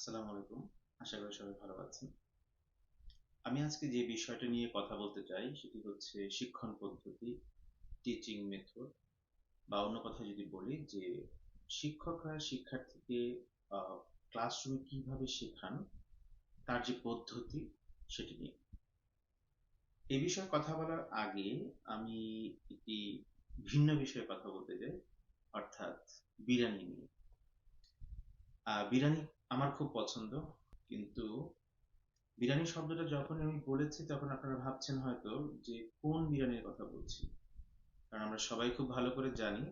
আসসালামু আলাইকুম। আশা করি সবাই ভালো আছেন। আমি আজকে যে বিষয়টা নিয়ে কথা বলতে চাই সেটি হচ্ছে শিক্ষণ পদ্ধতি, টিচিং মেথড বা অন্য কথায় যদি বলি যে শিক্ষকরা শিক্ষার্থীকে আ ক্লাসরুমে কিভাবে শেখান তার যে পদ্ধতি সেটি নিয়ে। এ বিষয়ে কথা বলার আগে আমি একটি ভিন্ন বিষয়ে কথা বলতে চাই, অর্থাৎ বিরিয়ানি নিয়ে। বিরিয়ানি আমার খুব পছন্দ। কিন্তু বিরিয়ানি শব্দটা যখন আমি বলেছি তখন আপনারা ভাবছেন হয়তো যে কোন বিরিয়ানির কথা বলছি। কারণ আমরা সবাই খুব ভালো করে জানি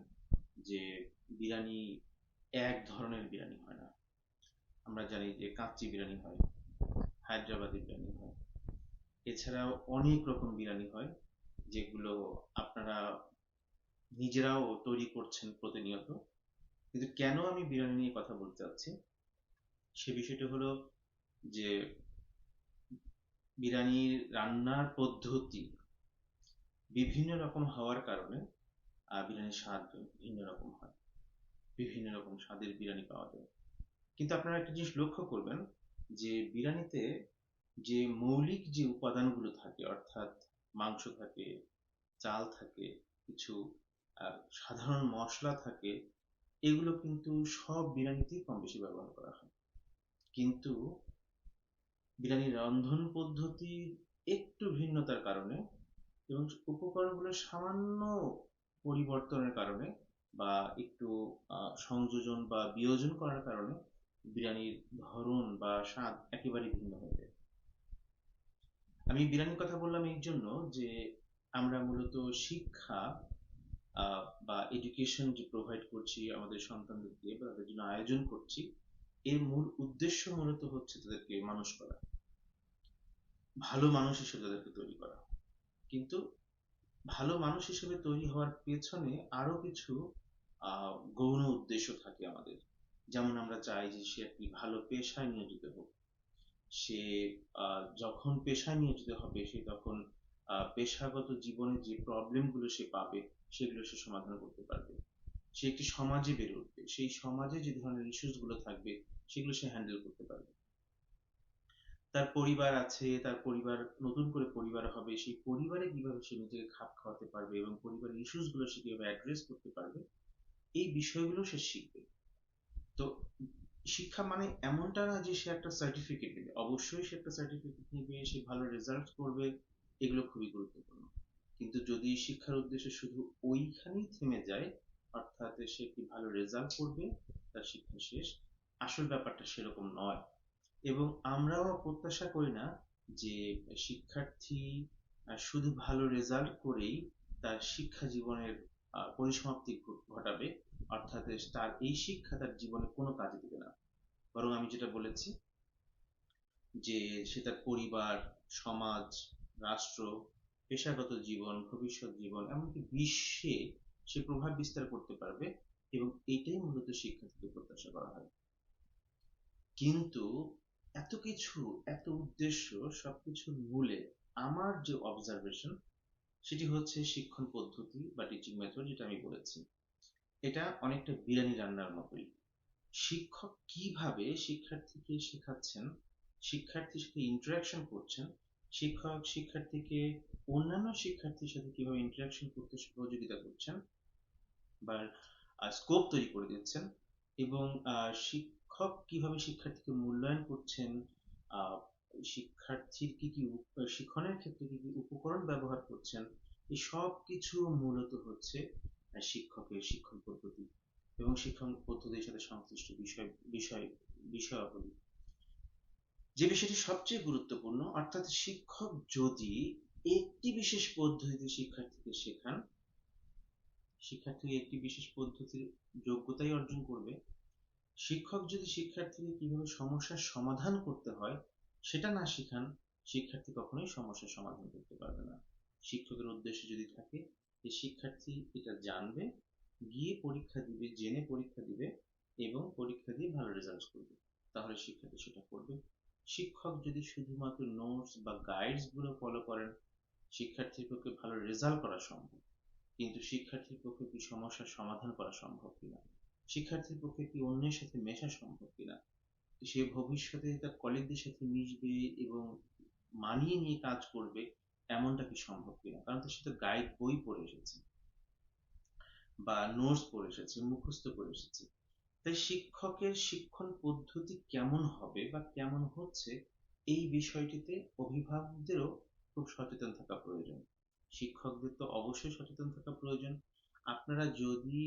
যে বিরিয়ানি এক ধরনের বিরিয়ানি হয় না। আমরা জানি যে কাচ্চি বিরিয়ানি হয়, হায়দ্রাবাদি বিরিয়ানি হয়। এছাড়াও অনেক রকম বিরিয়ানি হয় যেগুলো আপনারা নিজেরাও তৈরি করছেন প্রতিনিয়ত। কিন্তু কেন আমি বিরিয়ানি নিয়ে কথা বলতে চাচ্ছি সে বিষয়টি হলো যে বিরিয়ানির রান্নার পদ্ধতি বিভিন্ন রকম হওয়ার কারণে বিরিয়ানির স্বাদ ভিন্ন রকম হয়। বিভিন্ন রকম স্বাদের বিরিয়ানি পাওয়া যায়। কিন্তু আপনারা একটা জিনিস লক্ষ্য করবেন যে বিরিয়ানিতে যে মৌলিক যে উপাদানগুলো থাকে, অর্থাৎ মাংস থাকে, চাল থাকে, কিছু সাধারণ মসলা থাকে, এগুলো কিন্তু সব বিরিয়ানিতেই কম বেশি ব্যবহার করা হয়। কিন্তু বিরিয়ানির রন্ধন পদ্ধতির একটু ভিন্নতার কারণে এবং উপকরণগুলোর সামান্য পরিবর্তনের কারণে বা একটু সংযোজন বা বিয়োজন করার কারণে বিরিয়ানির ধরন বা স্বাদ একেবারেই ভিন্ন হয়ে যায়। আমি বিরিয়ানির কথা বললাম এই জন্য যে আমরা মূলত শিক্ষা বা এডুকেশন যে প্রোভাইড করছি আমাদের সন্তানদেরকে বা তাদের জন্য আয়োজন করছি, এর মূল উদ্দেশ্য মূলত হচ্ছে তাদেরকে মানুষ করা, ভালো মানুষ হিসেবে তাদেরকে তৈরি করা। কিন্তু ভালো মানুষ হিসেবে তৈরি হওয়ার পেছনে আরো কিছু গৌণ উদ্দেশ্য থাকে আমাদের। যেমন আমরা চাই যে সে একটি ভালো পেশায় নিয়োজিত হোক। সে যখন পেশায় নিয়োজিত হবে সে তখন পেশাগত জীবনে যে প্রবলেম গুলো সে পাবে সেগুলো সে সমাধান করতে পারবে। সে একটি সমাজে বেড়ে উঠবে, সেই সমাজে যে ধরনের ইস্যুস গুলো থাকবে সেগুলো সে হ্যান্ডেল করতে পারবে। তার পরিবার আছে, তার পরিবার নতুন করে পরিবার হবে, সেই পরিবারে কিভাবে সে নিজেকে খাপ খাওয়াতে পারবে এবং পরিবারের ইস্যুস গুলো সে কিভাবে অ্যাড্রেস করতে পারবে, এই বিষয়গুলো সে শিখবে। তো শিক্ষা মানে এমনটা না যে সে একটা সার্টিফিকেট নেবে, অবশ্যই সে একটা সার্টিফিকেট নেবে, সে ভালো রেজাল্ট করবে, এগুলো খুবই গুরুত্বপূর্ণ। কিন্তু যদি শিক্ষার উদ্দেশ্য শুধু ওইখানেই থেমে যায়, অর্থাৎ সে একটি ভালো রেজাল্ট করবে, তার শিক্ষা শেষ, আসল ব্যাপারটা সেরকম নয়। এবং আমরাও প্রত্যাশা করি না যে শিক্ষার্থী শুধু ভালো রেজাল্ট করেই তার শিক্ষা জীবনের পরিসমাপ্তি ঘটাবে, অর্থাৎ তার এই শিক্ষা তার জীবনে কোনো কাজে দিবে না। বরং আমি যেটা বলেছি যে সে তার পরিবার, সমাজ, রাষ্ট্র, পেশাগত জীবন, ভবিষ্যৎ জীবন, এমনকি বিশ্বে সে প্রভাব বিস্তার করতে পারবে, এবং এটাই মূলত শিক্ষা থেকে প্রত্যাশা করা হয়। কিন্তু এত কিছু, এত উদ্দেশ্য, সবকিছুর মূলে আমার যে অবজারভেশন সেটি হচ্ছে শিক্ষণ পদ্ধতি বা টিচিং মেথড, যেটা আমি বলেছি। এটা অনেকটা বিরিয়ানি রান্নার মতোই। শিক্ষক কিভাবে শিক্ষার্থীকে শেখাচ্ছেন, শিক্ষার্থীর সাথে ইন্টারাকশন করছেন, শিক্ষক শিক্ষার্থীকে অন্যান্য শিক্ষার্থীর সাথে কিভাবে ইন্টারাকশন করতে সহযোগিতা করছেন বা স্কোপ তৈরি করে দিচ্ছেন, এবং শিক্ষক কিভাবে শিক্ষার্থীকে মূল্যায়ন করছেন, আহ, শিক্ষার্থীর কি কি শিক্ষণের ক্ষেত্রে কি কি উপকরণ ব্যবহার করছেন, এই সব কিছু মূলত হচ্ছে শিক্ষকের শিক্ষণ পদ্ধতি এবং শিক্ষণ পদ্ধতির সাথে সংশ্লিষ্ট বিষয় বিষয়াবলী। যে বিষয়টি সবচেয়ে গুরুত্বপূর্ণ, অর্থাৎ শিক্ষক যদি একটি বিশেষ পদ্ধতিতে শিক্ষার্থীকে শেখান, শিক্ষার্থী একটি বিশেষ পদ্ধতির যোগ্যতাই অর্জন করবে। শিক্ষক যদি শিক্ষার্থীকে কিভাবে সমস্যার সমাধান করতে হয় সেটা না শেখান, শিক্ষার্থী কখনোই সমস্যার সমাধান করতে পারবে না। শিক্ষকের উদ্দেশ্য যদি থাকে যে শিক্ষার্থী এটা জানবে, গিয়ে পরীক্ষা দিবে, জেনে পরীক্ষা দিবে এবং পরীক্ষা দিয়ে ভালো রেজাল্ট করবে, তাহলে শিক্ষার্থী সেটা করবে। শিক্ষক যদি শুধুমাত্র নোটস বা গাইডস গুলো ফলো করেন, শিক্ষার্থীর পক্ষে ভালো রেজাল্ট করা সম্ভব, কিন্তু শিক্ষার্থীর পক্ষে কি সমস্যার সমাধান করা সম্ভব কিনা, শিক্ষার্থীর পক্ষে কি অন্যের সাথে মেশা সম্ভব কিনা, সে ভবিষ্যতে তার কলিগদের সাথে মিশবে এবং মানিয়ে নিয়ে কাজ করবে, এমনটা কি সম্ভব কিনা? কারণ তো সে তো গাইড বই পড়ে এসেছে বা নোটস পড়ে এসেছে, মুখস্থ করে এসেছে। তাই শিক্ষকের শিক্ষণ পদ্ধতি কেমন হবে বা কেমন হচ্ছে, এই বিষয়টিতে অভিভাবকদেরও খুব সচেতন থাকা প্রয়োজন। শিক্ষকদের তো অবশ্যই সচেতন থাকা প্রয়োজন। আপনারা যদি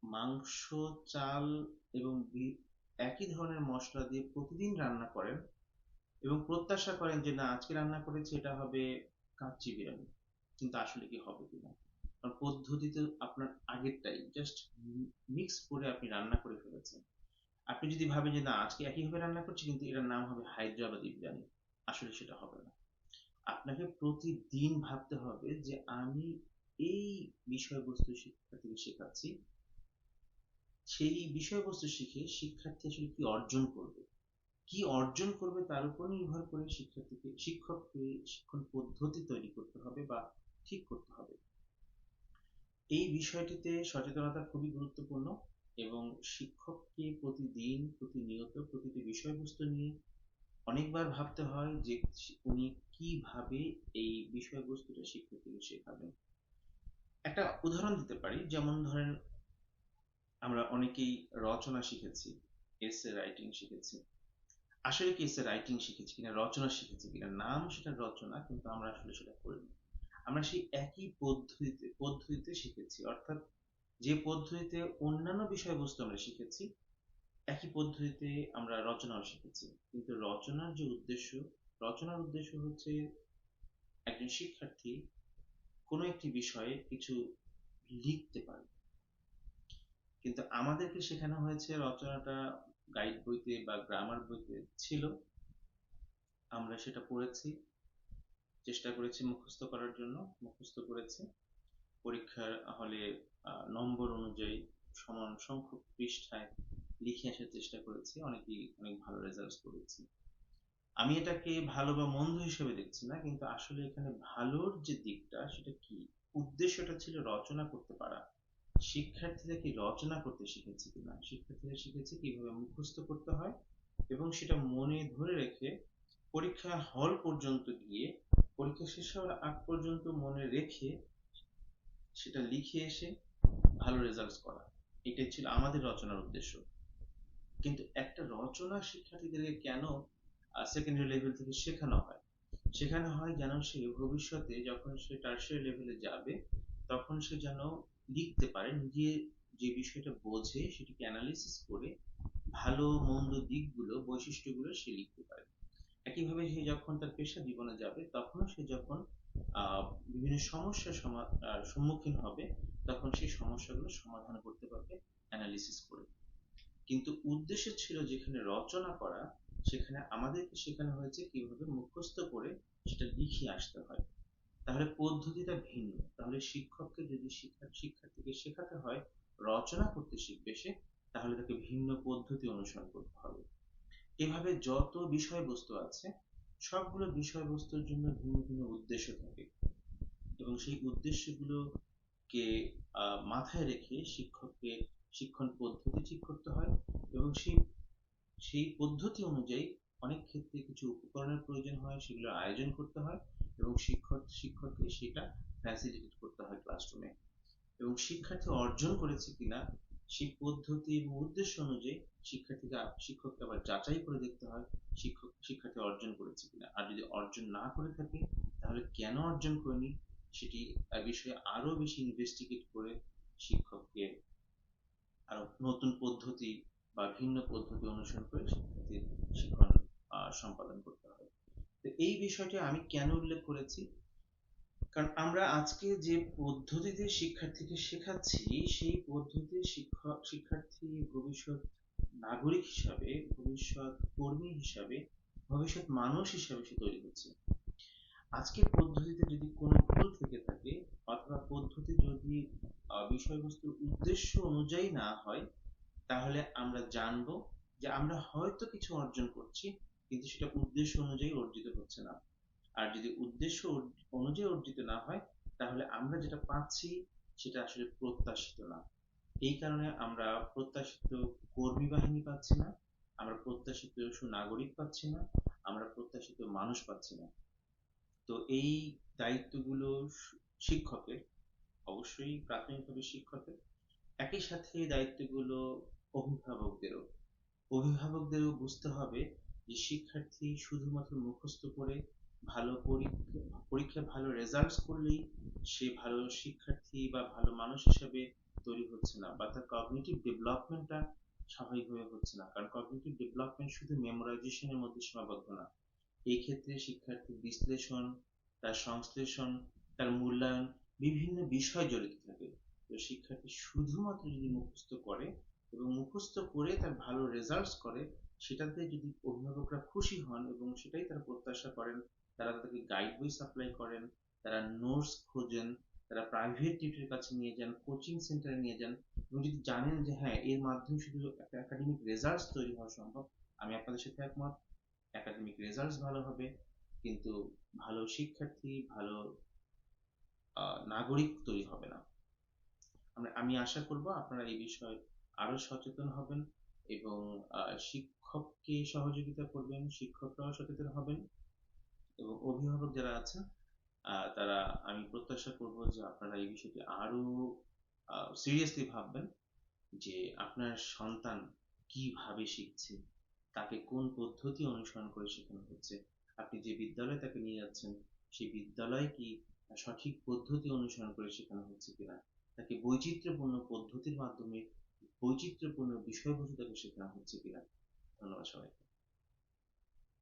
মাংস, চাল এবং একই ধরনের মশলা দিয়ে প্রতিদিন রান্না করেন এবং প্রত্যাশা করেন যে না আজকে রান্না করেছি এটা হবে কাচ্চি বিরিয়ানি, কিন্তু আসলে কি হবে কিনা? কারণ পদ্ধতিতে আপনার আগেরটাই জাস্ট মিক্স করে আপনি রান্না করে ফেলেছেন। আপনি যদি ভাবেন যে না আজকে একইভাবে রান্না করছি কিন্তু এটার নাম হবে হায়দ্রাবাদি বিরিয়ানি, আসলে সেটা হবে না। আপনাকে প্রতিদিন ভাবতে হবে যে আমি এই বিষয়বস্তু শিক্ষার্থীকে শেখাচ্ছি, সেই বিষয়বস্তু শিখে শিক্ষার্থী আসলে কি অর্জন করবে, কি অর্জন করবে তার উপর নির্ভর করে শিক্ষককে শিক্ষণ পদ্ধতি তৈরি করতে হবে বা ঠিক করতে হবে। এই বিষয়টিতে সচেতনতা খুবই গুরুত্বপূর্ণ এবং শিক্ষককে প্রতিদিন প্রতিনিয়ত প্রতিটি বিষয়বস্তু নিয়ে অনেকবার ভাবতে হয় যে উনি কিভাবে এই বিষয়বস্তুটা শিক্ষার্থীকে শেখাবেন। একটা উদাহরণ দিতে পারি, যেমন ধরেন আমরা অনেকেই রচনা শিখেছি, এসে রাইটিং শিখেছি। আসলে কি এসে রাইটিং শিখেছি কিনা, রচনা শিখেছি কিনা, নাম সেটা রচনা কিন্তু আমরা আসলে সেটা করিনি। আমরা সেই একই পদ্ধতিতে শিখেছি, অর্থাৎ যে পদ্ধতিতে অন্যান্য বিষয়বস্তু আমরা শিখেছি একই পদ্ধতিতে আমরা রচনাও শিখেছি। কিন্তু রচনার উদ্দেশ্য হচ্ছে একজন শিক্ষার্থী কোনো একটি বিষয়ে কিছু লিখতে পারে। কিন্তু আমাদেরকে শেখানো হয়েছে রচনাটা গাইড বইতে বা গ্রামার বইতে ছিল, আমরা সেটা পড়েছি, চেষ্টা করেছি মুখস্থ করার জন্য, মুখস্থ করেছি, পরীক্ষার হলে নম্বর অনুযায়ী সমান সংখ্যক পৃষ্ঠায় লিখে আসার চেষ্টা করেছি, অনেকেই অনেক ভালো রেজাল্ট করেছি। আমি এটাকে ভালো বা মন্দ হিসেবে দেখছি না, কিন্তু আসলে এখানে ভালোর যে দিকটা সেটা কি, উদ্দেশ্যটা ছিল রচনা করতে পারা। শিক্ষার্থীরা কি রচনা করতে শিখেছে কিনা, শিক্ষার্থীরা শিখেছে কিভাবে মুখস্থ করতে হয় এবং সেটা মনে ধরে রেখে পরীক্ষা হল পর্যন্ত গিয়ে পরীক্ষা শেষ হওয়ার আগ পর্যন্ত মনে রেখে সেটা লিখে এসে ভালো রেজাল্ট করা। এটাই ছিল আমাদের রচনার উদ্দেশ্য। কিন্তু একটা রচনা শিক্ষার্থীদেরকে কেন সেকেন্ডারি লেভেল থেকে শেখানো হয় যেন সে ভবিষ্যতে যখন সে টারশিয়ারি লেভেলে যাবে তখন সে যেন লিখতে পারে, নিজে যে বিষয়টা বোঝে সেটাকে অ্যানালিসিস করে ভালো মন্দ দিকগুলো বৈশিষ্ট্যগুলো সে লিখতে পারে। একইভাবে সে যখন তার পেশা জীবনে যাবে তখন সে যখন বিভিন্ন সমস্যার সম্মুখীন হবে তখন সেই সমস্যাগুলো সমাধান করতে পারবে অ্যানালিসিস করে। কিন্তু উদ্দেশ্য ছিল যেখানে রচনা করা, সেখানে আমাদেরকে শেখানো হয়েছে কিভাবে মুখস্থ করে সেটা লিখে আসতে হয়। তাহলে পদ্ধতিটা ভিন্ন। তাহলে শিক্ষককে যদি শিক্ষার্থীকে শেখাতে হয় রচনা করতে শিখবে সে, তাহলে তাকে ভিন্ন পদ্ধতি অনুসরণ করতে হবে। এভাবে যত বিষয়বস্তু আছে সবগুলো বিষয়বস্তুর জন্য ভিন্ন ভিন্ন উদ্দেশ্য থাকে এবং সেই উদ্দেশ্যগুলোকে মাথায় রেখে শিক্ষককে শিক্ষণ পদ্ধতি ঠিক করতে হয় এবং সেই সেই পদ্ধতি অনুযায়ী অনেক ক্ষেত্রে কিছু উপকরণের প্রয়োজন হয়, সেগুলো আয়োজন করতে হয় এবং শিক্ষককে সেটা ফ্যাসিলিটেট করতে হয় ক্লাসরুমে। এবং শিক্ষার্থী অর্জন করেছে কিনা সেই পদ্ধতি এবং উদ্দেশ্য অনুযায়ী শিক্ষককে আবার যাচাই করে দেখতে হয় শিক্ষার্থী অর্জন করেছে কিনা। আর যদি অর্জন না করে থাকে তাহলে কেন অর্জন করেনি সেটি বিষয়ে আরো বেশি ইনভেস্টিগেট করে শিক্ষককে আরো নতুন পদ্ধতি বা ভিন্ন পদ্ধতি অনুসরণ করে শিক্ষার্থীর শিক্ষণ সম্পাদন করতে হবে। তো এই বিষয়টি আমি কেন উল্লেখ করেছি, কারণ আমরা আজকে যে পদ্ধতিতে শিক্ষার্থীকে শেখাচ্ছি সেই পদ্ধতিতে শিক্ষার্থী ভবিষ্যৎ নাগরিক হিসাবে, ভবিষ্যৎ কর্মী হিসাবে, ভবিষ্যৎ মানুষ হিসাবে সে তৈরি হচ্ছে। আজকের পদ্ধতিতে যদি কোনো ভুল থেকে থাকে অথবা পদ্ধতি যদি বিষয়বস্তুর উদ্দেশ্য অনুযায়ী না হয়, তাহলে আমরা জানবো যে আমরা হয়তো কিছু অর্জন করছি কিন্তু সেটা উদ্দেশ্য অনুযায়ী অর্জিত হচ্ছে না। আর যদি উদ্দেশ্য অনুযায়ী অর্জিত না হয় তাহলে আমরা যেটা পাচ্ছি সেটা আসলে প্রত্যাশিত না। এই কারণে আমরা প্রত্যাশিত কর্মী বাহিনী পাচ্ছি না, আমরা প্রত্যাশিত সুনাগরিক পাচ্ছি না, আমরা প্রত্যাশিত মানুষ পাচ্ছি না। তো এই দায়িত্বগুলো শিক্ষকের, অবশ্যই প্রাথমিকভাবে শিক্ষকের, একই সাথে এই দায়িত্বগুলো অভিভাবকদেরও। অভিভাবকদেরও বুঝতে হবে যে শিক্ষার্থী শুধুমাত্র মুখস্থ করে ভালো পরীক্ষায় ভালো রেজাল্টস করলেই সে ভালো শিক্ষার্থী বা ভালো মানুষ হিসেবে তৈরি হচ্ছে না, বা তার কগনিটিভ ডেভেলপমেন্টটা স্বাভাবিকভাবে হচ্ছে না। কারণ কগনিটিভ ডেভেলপমেন্ট শুধু মেমোরাইজেশনের মধ্যে সীমাবদ্ধ না। এই ক্ষেত্রে শিক্ষার্থীর বিশ্লেষণ, তার সংশ্লেষণ, তার মূল্যায়ন, বিভিন্ন বিষয় জড়িত থাকে। তো শিক্ষার্থী শুধুমাত্র যদি মুখস্থ করে এবং মুখস্থ করে তার ভালো রেজাল্টস করে, সেটাতে যদি অভিভাবকরা খুশি হন এবং সেটাই তারা প্রত্যাশা করেন, তারা তাদেরকে গাইড বই সাপ্লাই করেন, তারা নোটস খোঁজেন, তারা প্রাইভেট টিউটরের কাছে নিয়ে যান, কোচিং সেন্টারে নিয়ে যান, এবং যদি জানেন যে হ্যাঁ এর মাধ্যমে শুধু একটা একাডেমিক রেজাল্টস তৈরি হওয়া সম্ভব, আমি আপনাদের সাথে একমত। একাডেমিক রেজাল্টস ভালো হবে, কিন্তু ভালো শিক্ষার্থী, ভালো নাগরিক তৈরি হবে না। আমি আশা করব আপনারা এই বিষয়ে আরো সচেতন হবেন এবং শিক্ষককে সহযোগিতা করবেন, শিক্ষকরাও সচেতন হবেন, এবং অভিভাবক যারা আছেন তারা, আমি প্রত্যাশা করব যে আপনারা এই বিষয়টি আরো সিরিয়াসলি ভাববেন, যে আপনার সন্তান কিভাবে শিখছে, তাকে কোন পদ্ধতি অনুসরণ করে শেখানো হচ্ছে, আপনি যে বিদ্যালয়ে তাকে নিয়ে যাচ্ছেন সেই বিদ্যালয় কি সঠিক পদ্ধতি অনুসরণ করে শেখানো হচ্ছে কিনা, তাকে বৈচিত্র্যপূর্ণ পদ্ধতির মাধ্যমে বৈচিত্র্যপূর্ণ বিষয়বস্তু তাকে শেখানো হচ্ছে কিনা। ধন্যবাদ সবাইকে।